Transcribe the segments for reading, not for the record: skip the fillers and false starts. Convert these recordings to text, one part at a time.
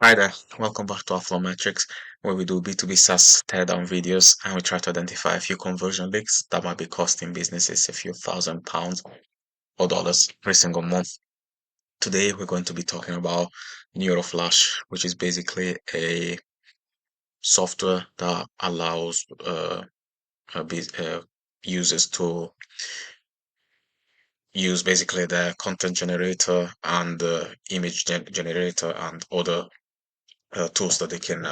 Hi there, welcome back to our Flow Metrics, where we do B2B SaaS teardown videos and we try to identify a few conversion leaks that might be costing businesses a few £1,000s or dollars every single month. Today, we're going to be talking about Neuroflash, which is basically a software that allows users to use basically the content generator and the image generator and other tools that they can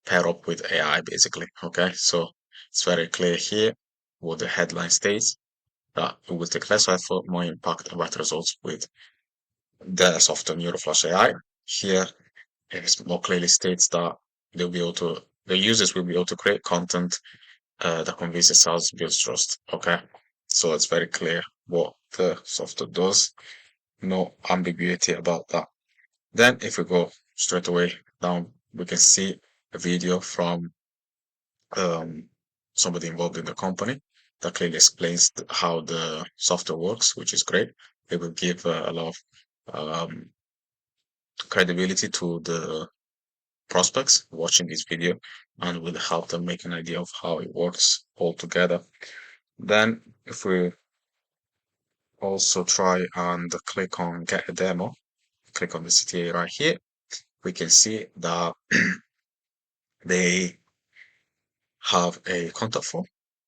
pair up with AI basically. Okay, so it's very clear here what the headline states that it will take less effort, more impact, and better results with the software Neuroflash AI. Here, it more clearly states that the users will be able to create content that convinces us, builds trust. Okay, so it's very clear what the software does. No ambiguity about that. Then, if we go straight away down, we can see a video from um, somebody involved in the company that clearly explains how the software works, which is great. It will give a lot of credibility to the prospects watching this video and will help them make an idea of how it works altogether. Then, if we also try and click on get a demo, click on the CTA right here, we can see that they have a contact form,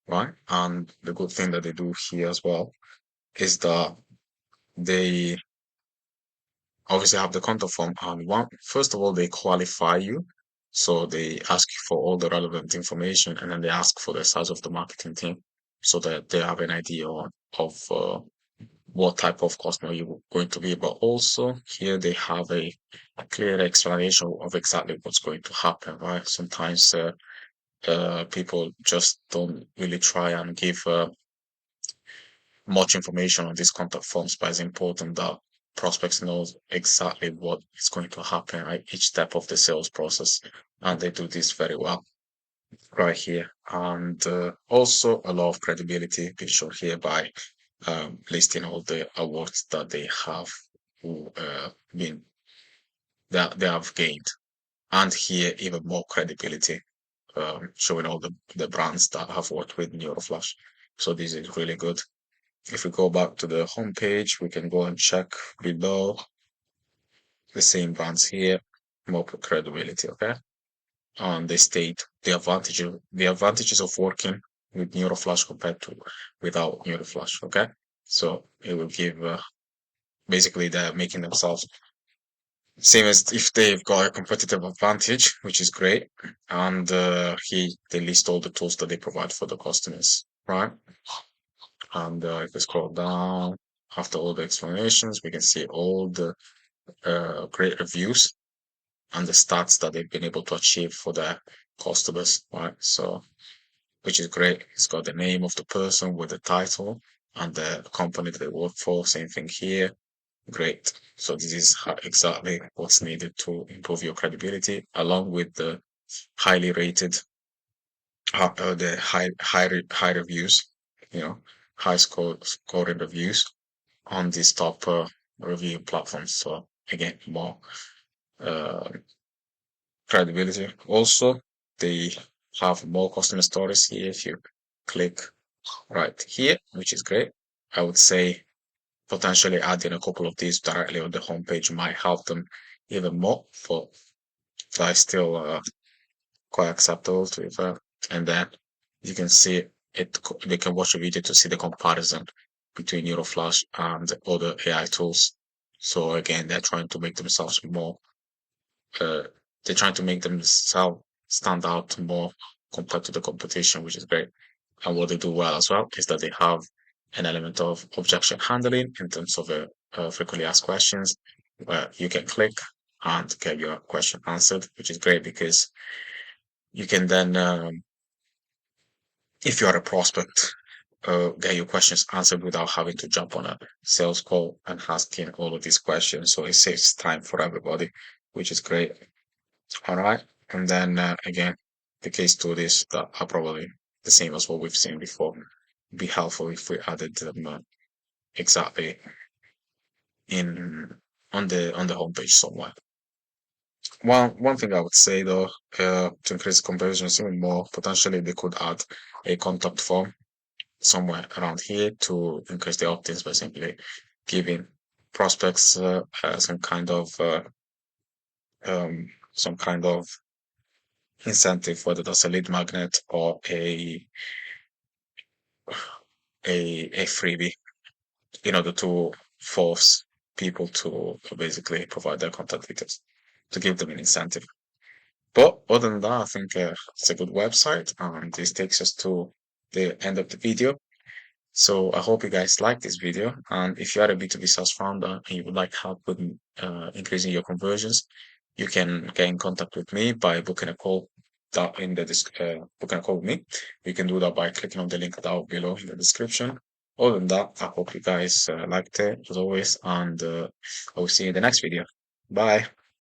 right? And the good thing that they do here as well is that they obviously have the contact form and first of all they qualify you, so they ask you for all the relevant information and then they ask for the size of the marketing team so that they have an idea of what type of customer you're going to be. But also here they have a clear explanation of exactly what's going to happen, right? Sometimes people just don't really try and give much information on these contact forms, but it's important that prospects know exactly what is going to happen at each step of the sales process, and they do this very well right here. And also a lot of credibility being shown here by listing all the awards that they have been that they have gained, and here even more credibility, showing all the brands that have worked with Neuroflash. So this is really good. If we go back to the home page, we can go and check below the same brands here, more credibility, okay? And they state the advantages of working with Neuroflash compared to without Neuroflash, okay? So it will give basically they're making themselves same as if they've got a competitive advantage, which is great. And they list all the tools that they provide for the customers, right? And if we scroll down after all the explanations, we can see all the great reviews and the stats that they've been able to achieve for their customers, right? So, which is great. It's got the name of the person with the title and the company that they work for. Same thing here. Great. So this is exactly what's needed to improve your credibility, along with the highly rated, the high reviews, you know, scoring reviews on these top review platforms. So again, more uh, credibility. Also, they have more customer stories here. If you click right here, which is great, I would say potentially adding a couple of these directly on the homepage might help them even more. But that's still quite acceptable to be fair. And then you can see it. They can watch a video to see the comparison between Neuroflash and other AI tools. So again, they're trying to make themselves more uh, they're trying to make themselves stand out more compared to the competition, which is great. And what they do well as well is that they have an element of objection handling in terms of frequently asked questions, where you can click and get your question answered, which is great because you can then, if you are a prospect, get your questions answered without having to jump on a sales call and asking all of these questions. So it saves time for everybody, which is great. All right. And then again, the case studies that are probably the same as what we've seen before. Be helpful if we added them exactly in on the homepage somewhere. One thing I would say though, to increase conversions even more, potentially they could add a contact form somewhere around here to increase the opt-ins by simply giving prospects some kind of incentive, whether that's a lead magnet or a freebie, in order to force people to basically provide their contact details to give them an incentive. But other than that, I think it's a good website, and this takes us to the end of the video. So I hope you guys like this video. And if you are a B2B SaaS founder and you would like help with increasing your conversions, you can get in contact with me by booking a call booking a call with me. You can do that by clicking on the link down below in the description. Other than that, I hope you guys liked it as always, and I will see you in the next video. Bye.